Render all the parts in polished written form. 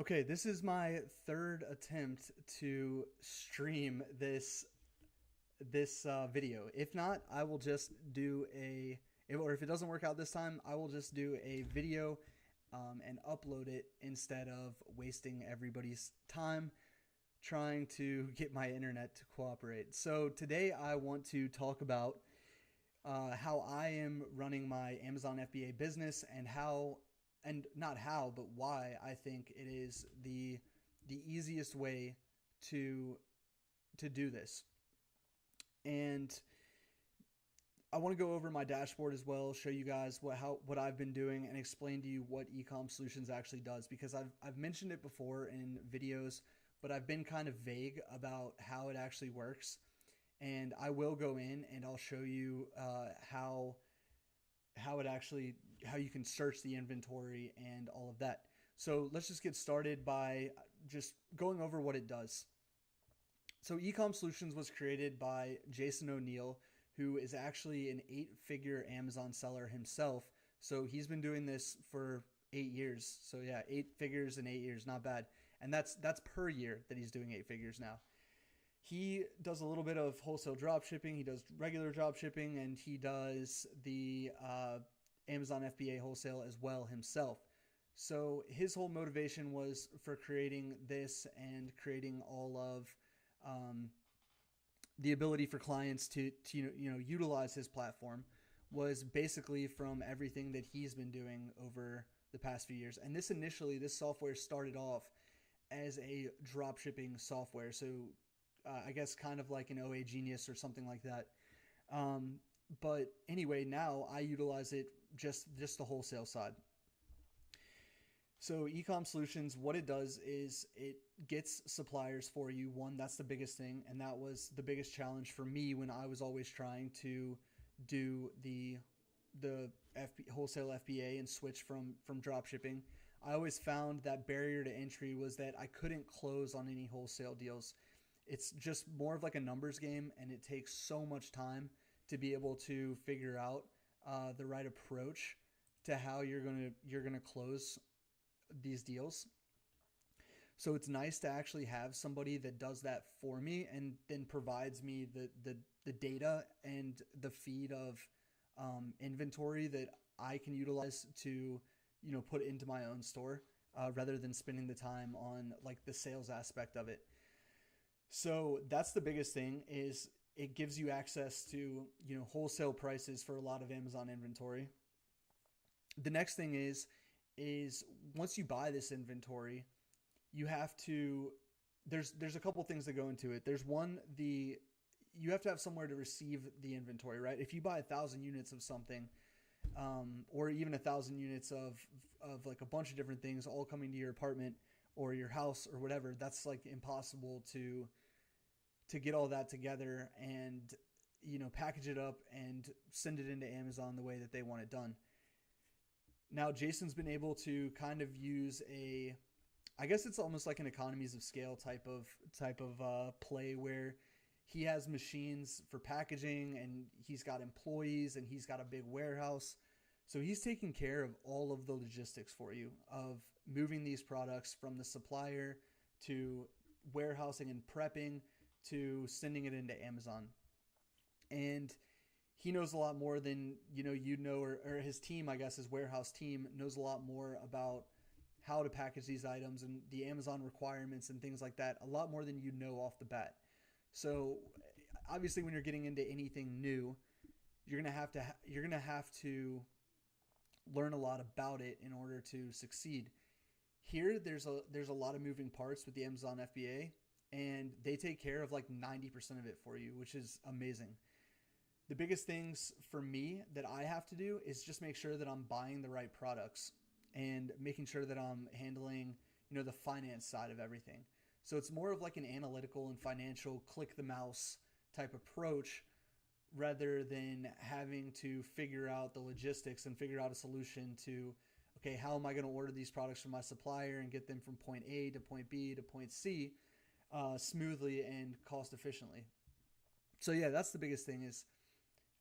Okay, this is my third attempt to stream this video. If not, I will just do or if it doesn't work out this time, I will just do a video and upload it instead of wasting everybody's time trying to get my internet to cooperate. So today I want to talk about how I am running my Amazon FBA business and and not how, but why I think it is the easiest way to do this. And I want to go over my dashboard as well, show you guys what I've been doing, and explain to you what Ecom Solutions actually does, because I've mentioned it before in videos, but I've been kind of vague about how it actually works. And I will go in and I'll show you how you can search the inventory and all of that. So let's just get started by just going over what it does. So Ecom Solutions was created by Jason O'Neill, who is actually an 8-figure Amazon seller himself. So he's been doing this for 8 years. So yeah, 8 figures in 8 years, not bad. And that's per year that he's doing 8 figures now. He does a little bit of wholesale drop shipping. He does regular drop shipping, and he does the Amazon FBA Wholesale as well himself. So his whole motivation was for creating this and creating all of the ability for clients to utilize his platform was basically from everything that he's been doing over the past few years. And this software started off as a drop shipping software. So I guess kind of like an OA Genius or something like that. But anyway, now I utilize it just the wholesale side. So Ecom Solutions, what it does is it gets suppliers for you. One, that's the biggest thing, and that was the biggest challenge for me when I was always trying to do the wholesale FBA and switch from drop shipping. I always found that barrier to entry was that I couldn't close on any wholesale deals. It's just more of like a numbers game, and it takes so much time to be able to figure out the right approach to how you're gonna close these deals. So it's nice to actually have somebody that does that for me and then provides me the data and the feed of inventory that I can utilize to put into my own store rather than spending the time on like the sales aspect of it. So that's the biggest thing, is it gives you access to wholesale prices for a lot of Amazon inventory. The next thing is once you buy this inventory, you have to there's a couple things that go into it. There's one, you have to have somewhere to receive the inventory, right? If you buy 1,000 units of something, or even 1,000 units of like a bunch of different things all coming to your apartment or your house or whatever, that's like impossible to get all that together and package it up and send it into Amazon the way that they want it done. Now Jason's been able to kind of use I guess it's almost like an economies of scale type of play, where he has machines for packaging and he's got employees and he's got a big warehouse. So he's taking care of all of the logistics for you of moving these products from the supplier to warehousing and prepping to sending it into Amazon. And he knows a lot more than or his team, I guess his warehouse team knows a lot more about how to package these items and the Amazon requirements and things like that, a lot more than off the bat. So obviously when you're getting into anything new, you're going to have to learn a lot about it in order to succeed. Here there's a lot of moving parts with the Amazon FBA, and they take care of like 90% of it for you, which is amazing. The biggest things for me that I have to do is just make sure that I'm buying the right products and making sure that I'm handling, the finance side of everything. So it's more of like an analytical and financial click the mouse type approach, rather than having to figure out the logistics and figure out a solution to, okay, how am I going to order these products from my supplier and get them from point A to point B to point C smoothly and cost efficiently. So yeah, that's the biggest thing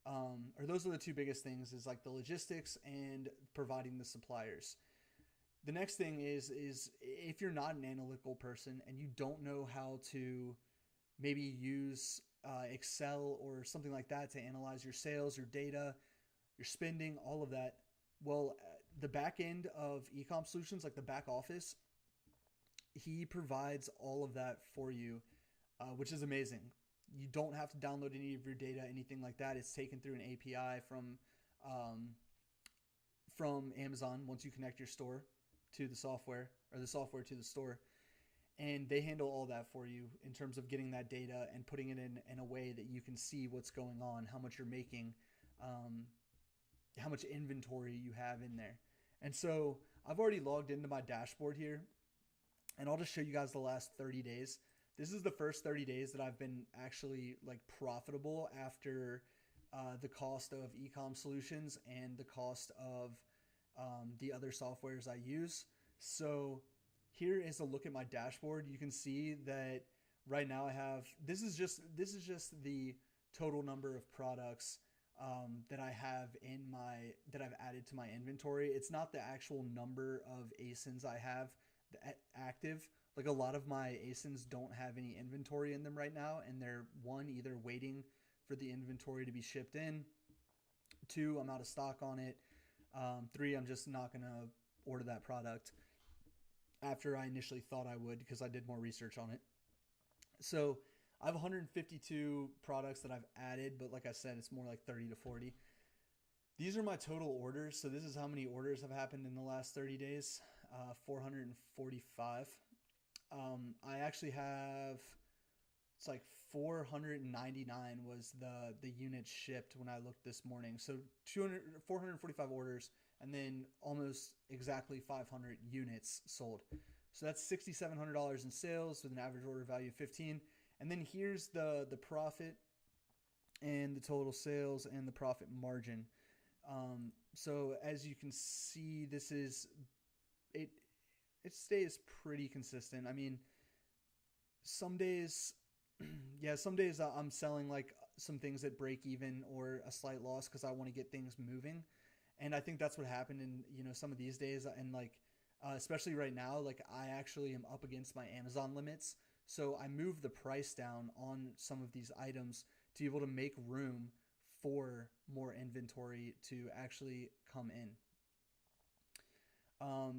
or those are the two biggest things, is like the logistics and providing the suppliers. The next thing is if you're not an analytical person and you don't know how to maybe use Excel or something like that to analyze your sales, your data, your spending, all of that. Well, the back end of Ecom Solutions, like the back office, he provides all of that for you, which is amazing. You don't have to download any of your data, anything like that. It's taken through an API um, from Amazon once you connect your store to the software or the software to the store. And they handle all that for you in terms of getting that data and putting it in a way that you can see what's going on, how much you're making, um, how much inventory you have in there. And so I've already logged into my dashboard here, and I'll just show you guys the last 30 days. This is the first 30 days that I've been actually like profitable after the cost of Ecom Solutions and the cost of the other softwares I use. So here is a look at my dashboard. You can see that right now I have this is just the total number of products that I have in my that I've added to my inventory. It's not the actual number of ASINs I have active. Like a lot of my ASINs don't have any inventory in them right now, and they're one, either waiting for the inventory to be shipped in, two, I'm out of stock on it, three, I'm just not gonna order that product after I initially thought I would because I did more research on it. So I have 152 products that I've added, but like I said, it's more like 30 to 40. These are my total orders. So this is how many orders have happened in the last 30 days. 445. I actually have, it's like 499 was the units shipped when I looked this morning. So 445 orders, and then almost exactly 500 units sold. So that's $6,700 in sales with an average order value of 15. And then here's the profit and the total sales and the profit margin. So as you can see, this is it. It stays pretty consistent. I mean, some days, yeah, some days I'm selling like some things that break even or a slight loss because I want to get things moving, and I think that's what happened in some of these days, and like especially right now, like I actually am up against my Amazon limits, so I moved the price down on some of these items to be able to make room for more inventory to actually come in.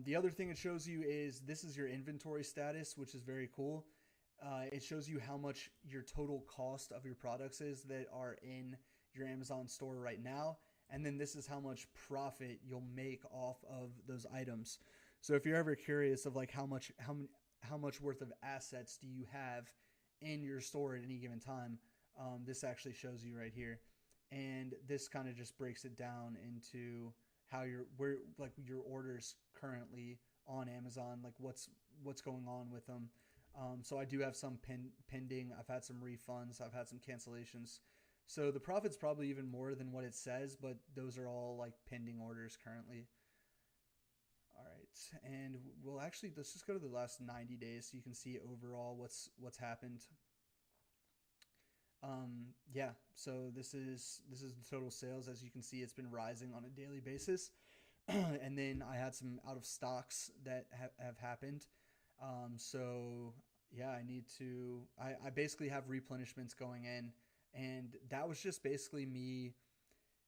The other thing it shows you is this is your inventory status, which is very cool. It shows you how much your total cost of your products is that are in your Amazon store right now. And then this is how much profit you'll make off of those items. So if you're ever curious of like how much worth of assets do you have in your store at any given time, this actually shows you right here. And this kind of just breaks it down into how your orders currently on Amazon, like what's going on with them. So I do have some pending. I've had some refunds. I've had some cancellations. So the profit's probably even more than what it says, but those are all like pending orders currently. All right, and let's just go to the last 90 days so you can see overall what's happened. Yeah, so this is the total sales. As you can see, it's been rising on a daily basis. And then I had some out of stocks that have happened. So yeah, I basically have replenishments going in, and that was just basically me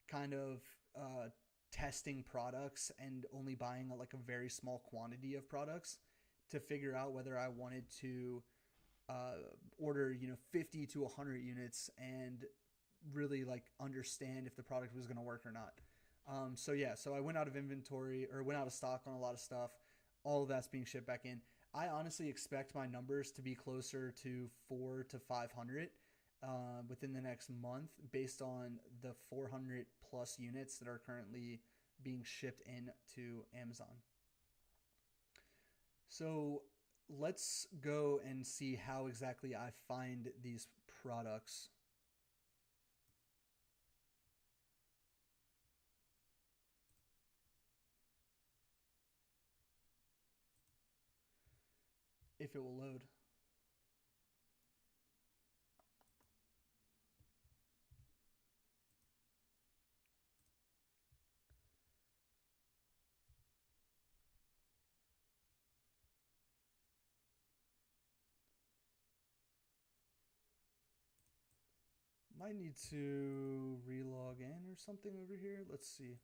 kind of testing products and only buying like a very small quantity of products to figure out whether I wanted to order 50 to 100 units and really like understand if the product was going to work or not. So yeah, so I went out of inventory or went out of stock on a lot of stuff. All of that's being shipped back in. I honestly expect my numbers to be closer to 4 to 500 within the next month based on the 400 plus units that are currently being shipped in to Amazon. So let's go and see how exactly I find these products. If it will load. might need to relog in or something over here. Let's see.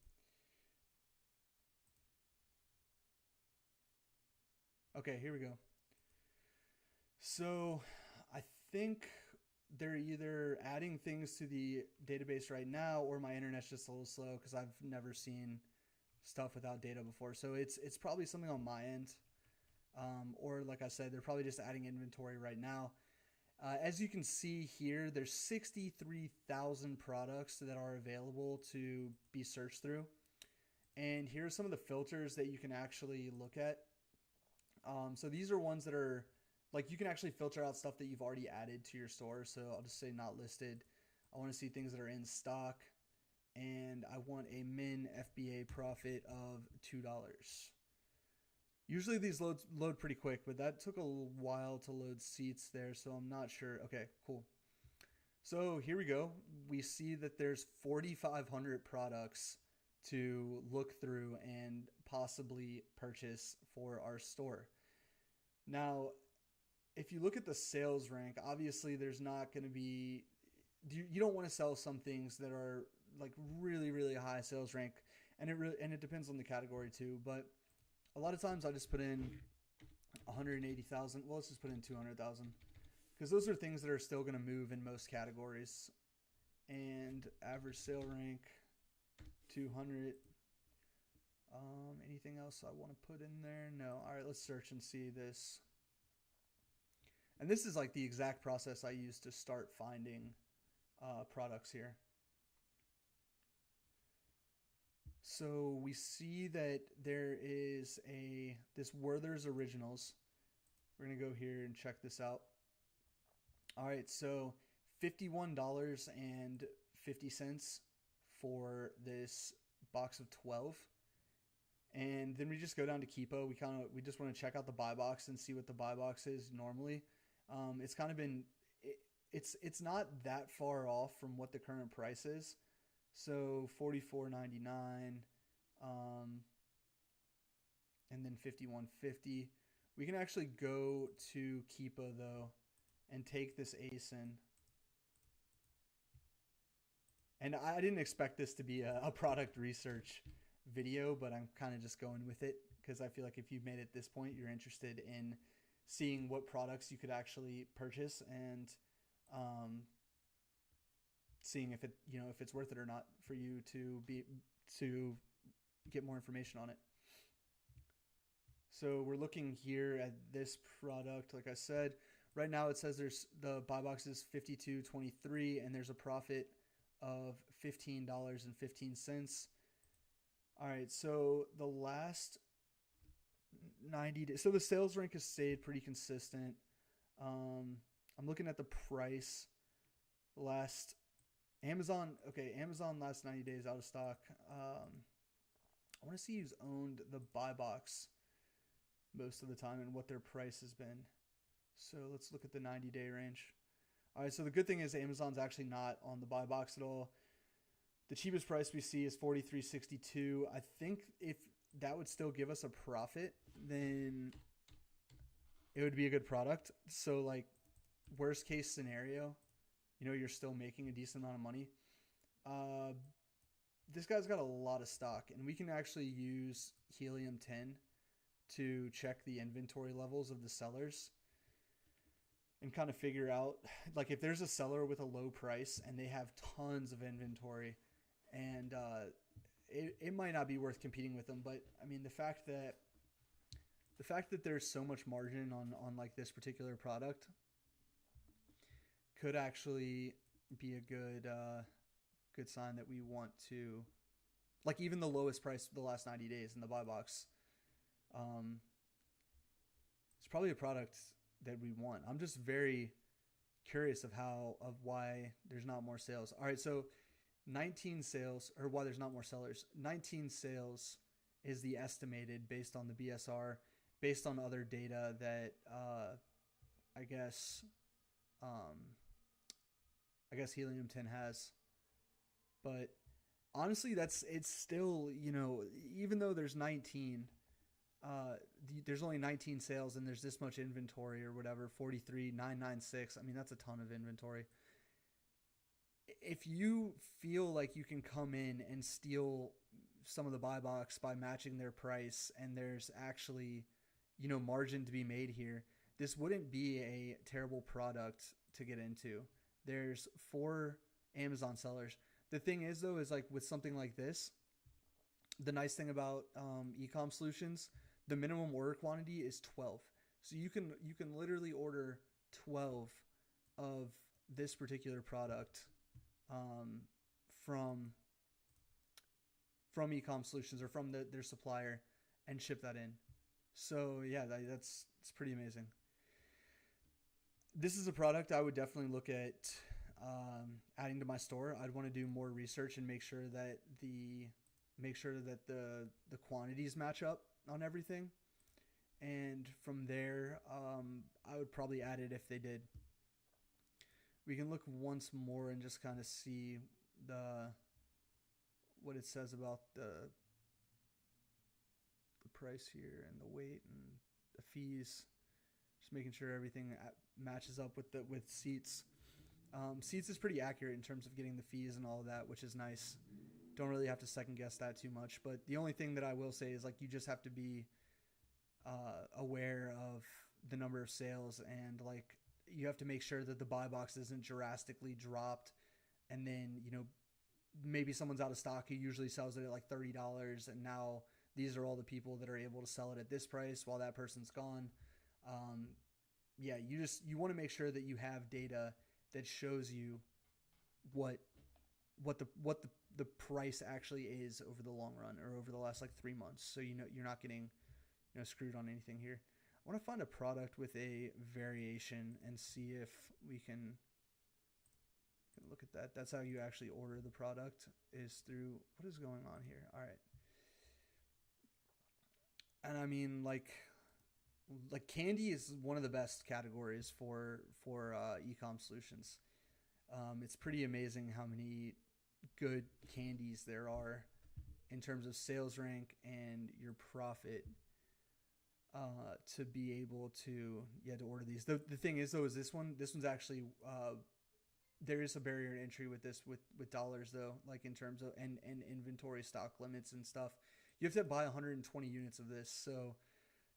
Okay, here we go. So I think they're either adding things to the database right now, or my internet's just a little slow because I've never seen stuff without data before. So it's probably something on my end, or like I said, they're probably just adding inventory right now. As you can see here, there's 63,000 products that are available to be searched through. And here are some of the filters that you can actually look at. So these are ones that are like, you can actually filter out stuff that you've already added to your store. So I'll just say not listed. I want to see things that are in stock, and I want a min FBA profit of $2. Usually these load pretty quick, but that took a while to load seats there, so I'm not sure. Okay, cool. So here we go. We see that there's 4,500 products to look through and possibly purchase for our store. Now, if you look at the sales rank, obviously there's not going to be, you don't want to sell some things that are like really, really high sales rank, and it depends on the category too. But a lot of times I just put in 180,000. Well, let's just put in 200,000 because those are things that are still going to move in most categories. And average sale rank 200. Anything else I want to put in there? No. All right, let's search and see this. And this is like the exact process I use to start finding products here. So we see that there is this Werther's Originals. We're going to go here and check this out. All right, so $51.50 for this box of 12. And then we just go down to Keepo. We just want to check out the buy box and see what the buy box is normally. It's kind of been, it's not that far off from what the current price is. So $44.99, and then $51.50. We can actually go to Keepa though and take this ASIN. And I didn't expect this to be a product research video, but I'm kind of just going with it because I feel like if you've made it at this point, you're interested in seeing what products you could actually purchase and seeing if it's worth it or not for you to get more information on it. So we're looking here at this product. Like I said, right now it says the buy box is $52.23 and there's a profit of $15.15. All right, so the last 90 days, so the sales rank has stayed pretty consistent. I'm looking at the price. Amazon last 90 days out of stock. I want to see who's owned the buy box most of the time and what their price has been. So let's look at the 90-day range. All right, so the good thing is Amazon's actually not on the buy box at all. The cheapest price we see is $43.62. I think if that would still give us a profit, then it would be a good product. So like worst case scenario, you're still making a decent amount of money. This guy's got a lot of stock, and we can actually use Helium 10 to check the inventory levels of the sellers and kind of figure out, like, if there's a seller with a low price and they have tons of inventory, and it might not be worth competing with them. But I mean, the fact that there's so much margin on like this particular product could actually be a good sign that we want to, like, even the lowest price for the last 90 days in the buy box. It's probably a product that we want. I'm just very curious of why there's not more sales. All right, so 19 sales, or why there's not more sellers. 19 sales is the estimated based on the BSR, based on other data that I guess Helium 10 has. But honestly, it's still, even though there's 19, there's only 19 sales and there's this much inventory or whatever, 43,996. I mean, that's a ton of inventory. if you feel like you can come in and steal some of the buy box by matching their price, and there's actually, margin to be made here, this wouldn't be a terrible product to get into. There's 4 Amazon sellers. The thing is, though, is like with something like this, the nice thing about ecom solutions, the minimum order quantity is 12. So you can literally order 12 of this particular product um, from Ecom Solutions or from their supplier and ship that in. So yeah, that's it's pretty amazing. This is a product I would definitely look at adding to my store. I'd want to do more research and make sure that the quantities match up on everything, and from there, I would probably add it if they did. We can look once more and just kind of see the what it says about the price here and the weight and the fees. Just making sure everything matches up with Seats. Seats is pretty accurate in terms of getting the fees and all of that, which is nice. Don't really have to second guess that too much. But the only thing that I will say is like you just have to be aware of the number of sales, and like you have to make sure that the buy box isn't drastically dropped, and then maybe someone's out of stock who usually sells it at like $30, and now these are all the people that are able to sell it at this price while that person's gone. um, yeah, you want to make sure that you have data that shows you what the price actually is over the long run or over the last like 3 months, so you're not getting screwed on anything here. I want to find a product with a variation and see if we can look at that. That's how you actually order the product, is through what is going on here. All right. And I mean, like candy is one of the best categories for ecom solutions. It's pretty amazing how many good candies there are in terms of sales rank and your profit, to be able to order these. The thing is though, is this one's actually there is a barrier to entry with this with dollars though, like in terms of and inventory stock limits and stuff. You have to buy 120 units of this. So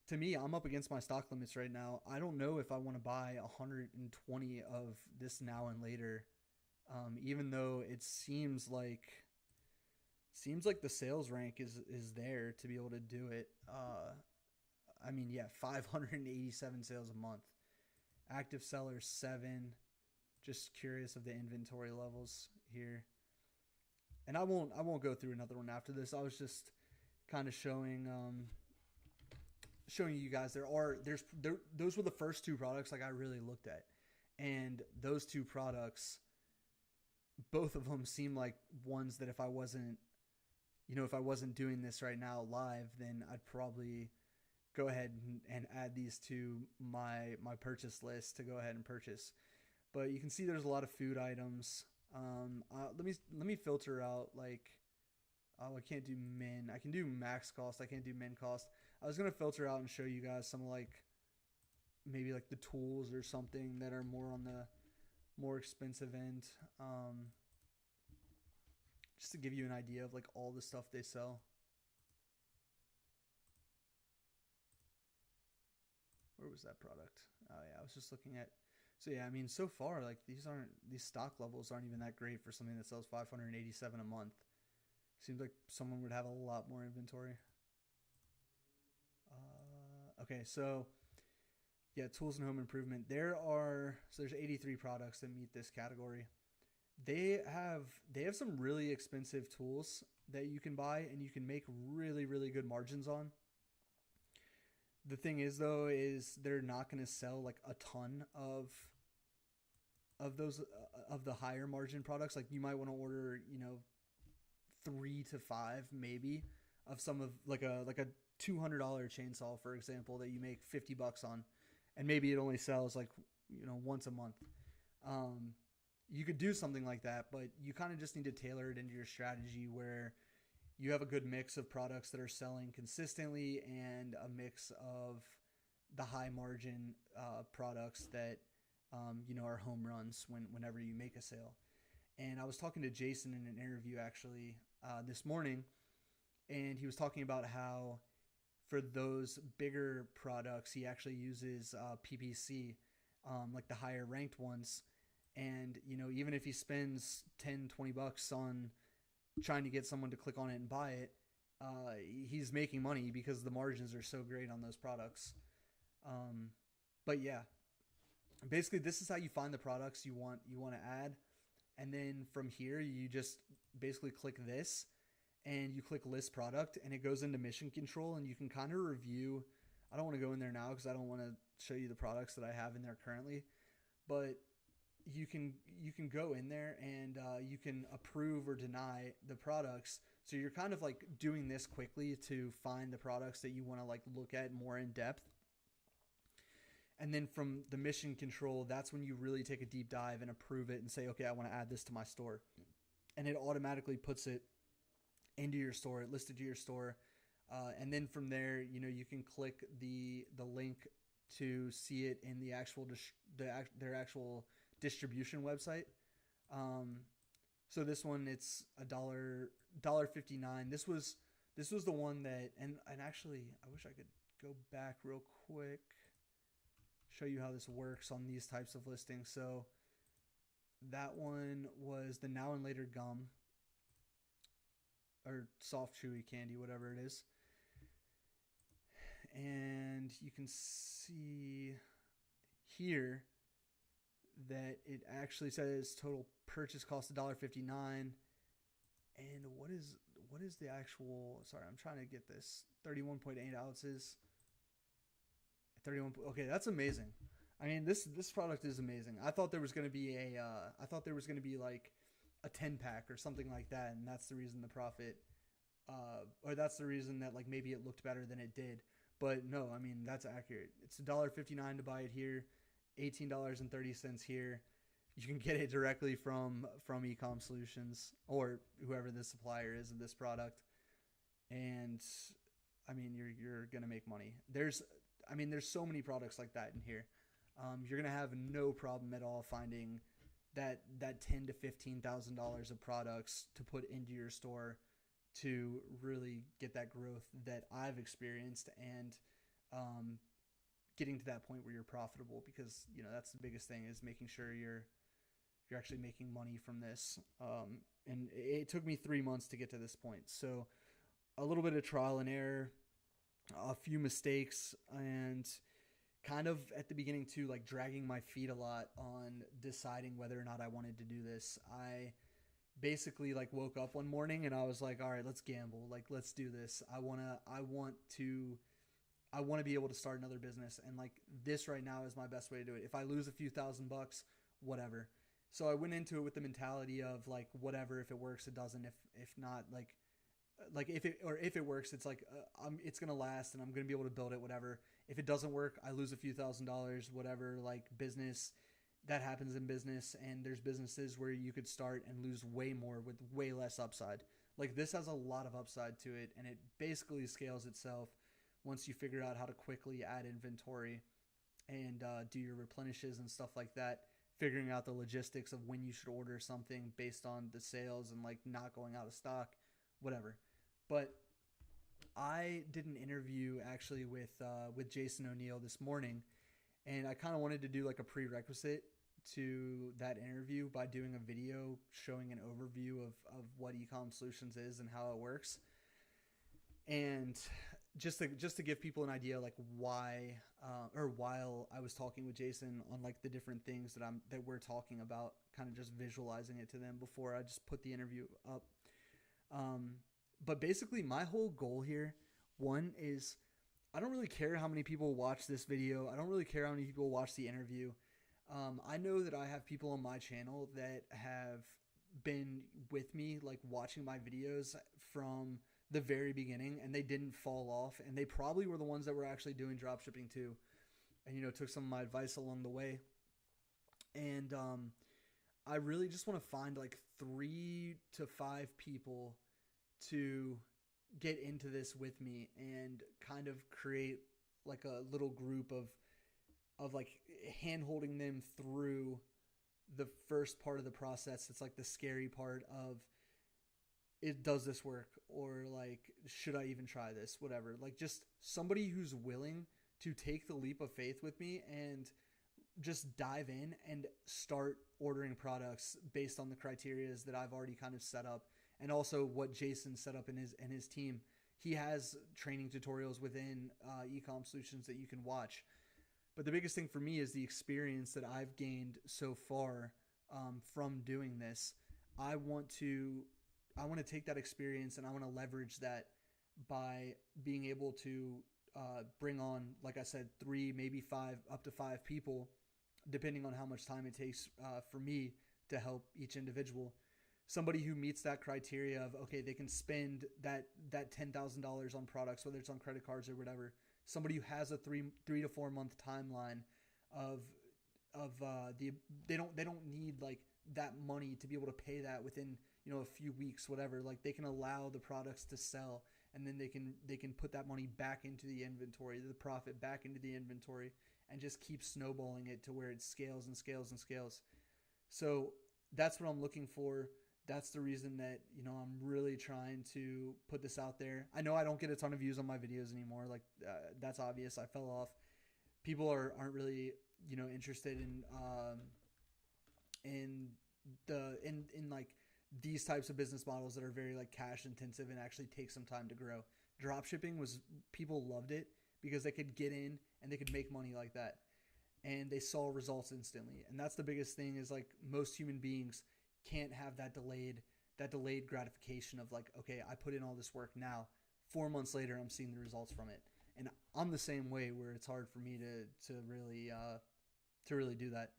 to me, I'm up against my stock limits right now. I don't know if I want to buy 120 of this now and later, even though it seems like the sales rank is there to be able to do it. I mean, yeah, 587 sales a month. Active sellers 7. Just curious of the inventory levels here. And I won't go through another one after this. I was just kind of showing you guys those were the first 2 products like I really looked at. And those 2 products, both of them seem like ones that if I wasn't doing this right now live, then I'd probably go ahead and add these to my purchase list to go ahead and purchase. But you can see there's a lot of food items. Let me filter out like, I can't do min. I can do max cost. I can't do min cost. I was gonna filter out and show you guys some like maybe like the tools or something that are more on the more expensive end, just to give you an idea of like all the stuff they sell. Where was that product? Oh yeah, I was just looking at. So yeah, I mean, so far like these stock levels aren't even that great for something that sells 587 a month. Seems like someone would have a lot more inventory. Okay, so yeah, tools and home improvement. There's 83 products that meet this category. They have some really expensive tools that you can buy and you can make really really good margins on. The thing is though, is they're not going to sell like a ton of those of the higher margin products. Like you might want to order 3 to 5 maybe of some of like a $200 chainsaw, for example, that you make $50 on, and maybe it only sells like once a month. You could do something like that, but you kind of just need to tailor it into your strategy where you have a good mix of products that are selling consistently and a mix of the high margin products that are home runs whenever you make a sale. And I was talking to Jason in an interview actually this morning, and he was talking about how for those bigger products, he actually uses PPC, like the higher ranked ones. And, even if he spends 10, $20 on trying to get someone to click on it and buy it, he's making money because the margins are so great on those products. Um, but yeah, basically this is how you find the products you want to add, and then from here you just basically click this and you click list product, and it goes into mission control, and you can kind of review. I don't want to go in there now because I don't want to show you the products that I have in there currently, but you can go in there and you can approve or deny the products. So you're kind of like doing this quickly to find the products that you want to like look at more in depth. And then from the mission control, that's when you really take a deep dive and approve it and say, okay, I want to add this to my store. And it automatically puts it into your store, it listed to your store. And then from there, you can click the link to see it in the actual their actual distribution website. So this one, it's $1.59. This was the one that, and actually I wish I could go back real quick, show you how this works on these types of listings. So that one was the Now and Later gum, or soft chewy candy, whatever it is. And you can see here that it actually says total purchase cost $1.59. And what is the actual, sorry, I'm trying to get this, 31.8 ounces. 31. Okay, that's amazing. I mean, this product is amazing. I thought there was going to be like a 10 pack or something like that, and that's the reason the profit, or that's the reason that like maybe it looked better than it did. But no, I mean, that's accurate. It's $1.59 to buy it here, $18.30 here. You can get it directly from Ecom Solutions or whoever the supplier is of this product, and I mean, you're gonna make money. There's so many products like that in here. You're gonna have no problem at all finding that $10,000 to $15,000 of products to put into your store to really get that growth that I've experienced, and getting to that point where you're profitable, because that's the biggest thing, is making sure you're actually making money from this. And it took me 3 months to get to this point. So a little bit of trial and error, a few mistakes, and kind of at the beginning too, like dragging my feet a lot on deciding whether or not I wanted to do this. I basically like woke up one morning and I was like, all right, let's gamble. Like, let's do this. I want to be able to start another business. And like this right now is my best way to do it. If I lose a few $1,000, whatever. So I went into it with the mentality of like, whatever, if it works, it doesn't. If not, like if it works, it's like, it's going to last and I'm going to be able to build it, whatever. If it doesn't work, I lose a few $1,000s, whatever. Like, business, that happens in business, and there's businesses where you could start and lose way more with way less upside. Like, this has a lot of upside to it, and it basically scales itself once you figure out how to quickly add inventory and do your replenishes and stuff like that, figuring out the logistics of when you should order something based on the sales and like not going out of stock, whatever. But I did an interview actually with Jason O'Neill this morning, and I kind of wanted to do like a prerequisite to that interview by doing a video showing an overview of what Ecom Solutions is and how it works. And just to give people an idea, like why, or while I was talking with Jason on like the different things that we're talking about, kind of just visualizing it to them before I just put the interview up. But basically my whole goal here, one, is I don't really care how many people watch this video. I don't really care how many people watch the interview. I know that I have people on my channel that have been with me, like watching my videos from the very beginning, and they didn't fall off, and they probably were the ones that were actually doing dropshipping too, and took some of my advice along the way. And I really just want to find like 3 to 5 people to get into this with me and kind of create like a little group of like hand holding them through the first part of the process. It's like the scary part of, it does this work, or like, should I even try this, whatever. Like, just somebody who's willing to take the leap of faith with me and just dive in and start ordering products based on the criterias that I've already kind of set up, and also what Jason set up in his team. He has training tutorials within Ecom Solutions that you can watch. But the biggest thing for me is the experience that I've gained so far from doing this. I want to take that experience and I want to leverage that by being able to bring on, like I said, 3, maybe 5, up to 5 people, depending on how much time it takes for me to help each individual. Somebody who meets that criteria of, okay, they can spend that $10,000 on products, whether it's on credit cards or whatever. Somebody who has a 3 to 4 month timeline of they don't need like that money to be able to pay that within, you know, a few weeks, whatever. Like, they can allow the products to sell, and then they can put that money back into the inventory, the profit back into the inventory, and just keep snowballing it to where it scales and scales and scales. So that's what I'm looking for. That's the reason that, you know, I'm really trying to put this out there. I know I don't get a ton of views on my videos anymore. Like, that's obvious. I fell off. People aren't really, you know, interested in like these types of business models that are very like cash intensive and actually take some time to grow. Dropshipping was, people loved it because they could get in and they could make money like that, and they saw results instantly. And that's the biggest thing, is like, most human beings can't have that delayed gratification of like, okay, I put in all this work, now 4 months later I'm seeing the results from it. And I'm the same way, where it's hard for me to really do that,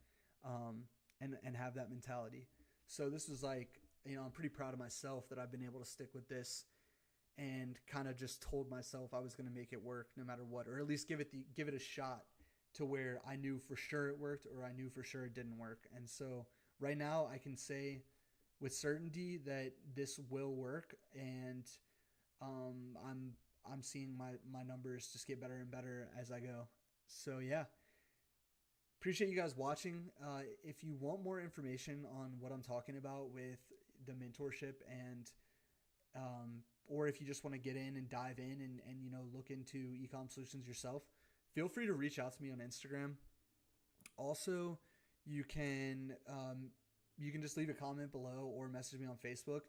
and have that mentality. So this was like, you know, I'm pretty proud of myself that I've been able to stick with this and kind of just told myself I was going to make it work no matter what, or at least give it a shot, to where I knew for sure it worked, or I knew for sure it didn't work. And so right now I can say with certainty that this will work, and I'm seeing my numbers just get better and better as I go. So yeah, appreciate you guys watching. If you want more information on what I'm talking about with the mentorship, and or if you just want to get in and dive in and you know, look into Ecom Solutions yourself, feel free to reach out to me on Instagram. Also, you can just leave a comment below or message me on Facebook.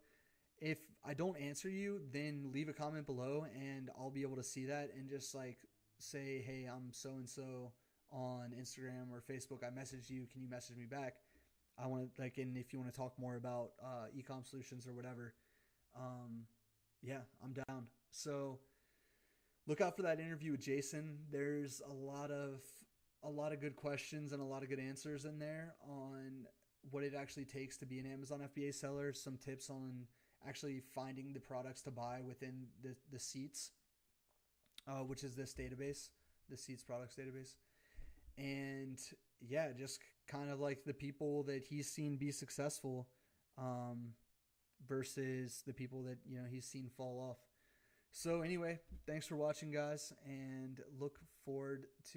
If I don't answer you, then leave a comment below and I'll be able to see that and just like say, hey, I'm so and so on Instagram or Facebook. I messaged you. Can you message me back? I want to like, and if you want to talk more about Ecom Solutions or whatever, yeah, I'm down. So look out for that interview with Jason. There's a lot of good questions and a lot of good answers in there on what it actually takes to be an Amazon FBA seller, some tips on actually finding the products to buy within the Seats, which is this database, the Seats products database. And yeah, just kind of like the people that he's seen be successful versus the people that, you know, he's seen fall off. So anyway, thanks for watching, guys, and look forward to